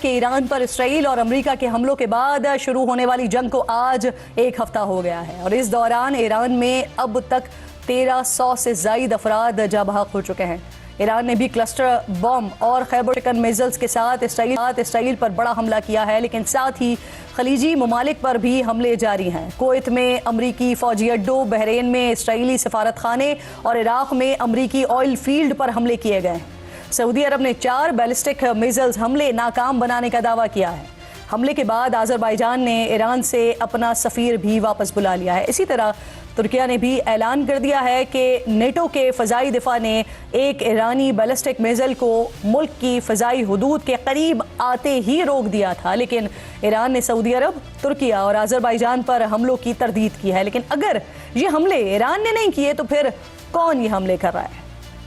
کہ ایران پر اسرائیل اور امریکہ کے حملوں کے بعد شروع ہونے والی جنگ کو آج ایک ہفتہ ہو گیا ہے اور اس دوران ایران میں اب تک 1300 سے زائد افراد جاں بحق ہو چکے ہیں۔ ایران نے بھی کلسٹر بم اور خیبر چکن میزائلز کے ساتھ اسرائیل پر بڑا حملہ کیا ہے، لیکن ساتھ ہی خلیجی ممالک پر بھی حملے جاری ہیں۔ کویت میں امریکی فوجی اڈوں، بحرین میں اسرائیلی سفارت خانے اور عراق میں امریکی آئل فیلڈ پر حملے کیے گئے ہیں۔ سعودی عرب نے 4 بیلسٹک میزائلز حملے ناکام بنانے کا دعویٰ کیا ہے۔ حملے کے بعد آذربائیجان نے ایران سے اپنا سفیر بھی واپس بلا لیا ہے۔ اسی طرح ترکیہ نے بھی اعلان کر دیا ہے کہ نیٹو کے فضائی دفاع نے ایک ایرانی بیلسٹک میزائل کو ملک کی فضائی حدود کے قریب آتے ہی روک دیا تھا، لیکن ایران نے سعودی عرب، ترکیہ اور آذربائیجان پر حملوں کی تردید کی ہے۔ لیکن اگر یہ حملے ایران نے نہیں کیے تو پھر کون یہ حملے کر رہا ہے؟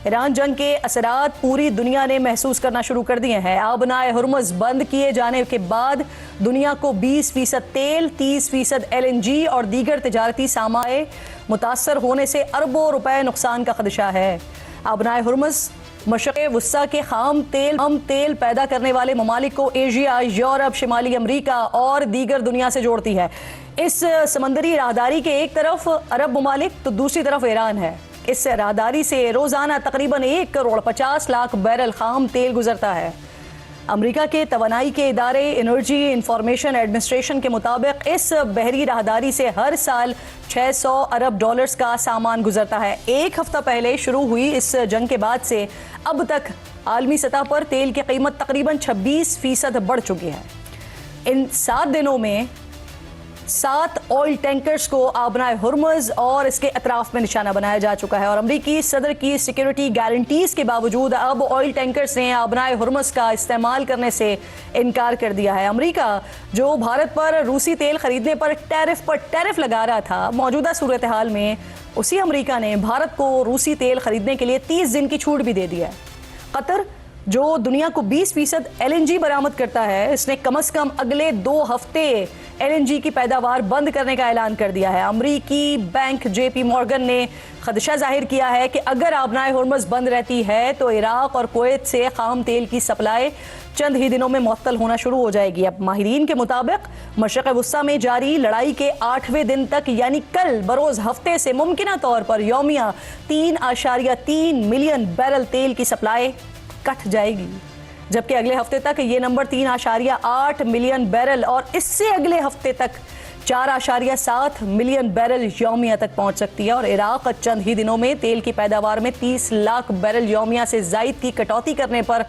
ایران جنگ کے اثرات پوری دنیا نے محسوس کرنا شروع کر دیے ہیں۔ آبنائے ہرمز بند کیے جانے کے بعد دنیا کو 20% تیل، 30% LNG اور دیگر تجارتی سرمایے متاثر ہونے سے اربوں روپے نقصان کا خدشہ ہے۔ آبنائے ہرمز مشرق وسطیٰ کے خام تیل پیدا کرنے والے ممالک کو ایشیا، یورپ، شمالی امریکہ اور دیگر دنیا سے جوڑتی ہے۔ اس سمندری راہداری کے ایک طرف عرب ممالک تو دوسری طرف ایران ہے۔ اس راہداری سے روزانہ تقریباً 1.50 کروڑ بیرل خام تیل گزرتا ہے۔ امریکہ کے توانائی کے ادارے انرجی انفارمیشن ایڈمنسٹریشن کے مطابق اس بحری راہداری سے ہر سال 600 ارب ڈالرز کا سامان گزرتا ہے۔ ایک ہفتہ پہلے شروع ہوئی اس جنگ کے بعد سے اب تک عالمی سطح پر تیل کی قیمت تقریباً 26% بڑھ چکی ہے۔ ان 7 دنوں میں 7 آئل ٹینکرز کو آبنائے ہرمز اور اس کے اطراف میں نشانہ بنایا جا چکا ہے اور امریکی صدر کی سیکیورٹی گارنٹیز کے باوجود اب آئل ٹینکرز نے آبنائے ہرمز کا استعمال کرنے سے انکار کر دیا ہے۔ امریکہ جو بھارت پر روسی تیل خریدنے پر ٹیرف لگا رہا تھا، موجودہ صورتحال میں اسی امریکہ نے بھارت کو روسی تیل خریدنے کے لیے 30 دن کی چھوٹ بھی دے دی ہے۔ قطر جو دنیا کو 20% LNG برآمد کرتا ہے، اس نے کم از کم اگلے 2 ہفتے LNG کی پیداوار بند کرنے کا اعلان کر دیا ہے۔ امریکی بینک JP مورگن نے خدشہ ظاہر کیا ہے کہ اگر آبنائے ہرمز بند رہتی ہے تو عراق اور کویت سے خام تیل کی سپلائی چند ہی دنوں میں معطل ہونا شروع ہو جائے گی۔ اب ماہرین کے مطابق مشرق وسطیٰ میں جاری لڑائی کے 8ویں دن تک یعنی کل بروز ہفتے سے ممکنہ طور پر یومیہ 3.3 ملین بیرل تیل کی سپلائی کٹ جائے گی، جبکہ اگلے ہفتے تک یہ نمبر 3.8 ملین بیرل اور اس سے اگلے ہفتے تک 4.7 ملین بیرل یومیہ تک پہنچ سکتی ہے۔ اور عراق چند ہی دنوں میں تیل کی پیداوار میں 30 لاکھ بیرل یومیہ سے زائد کی کٹوتی کرنے پر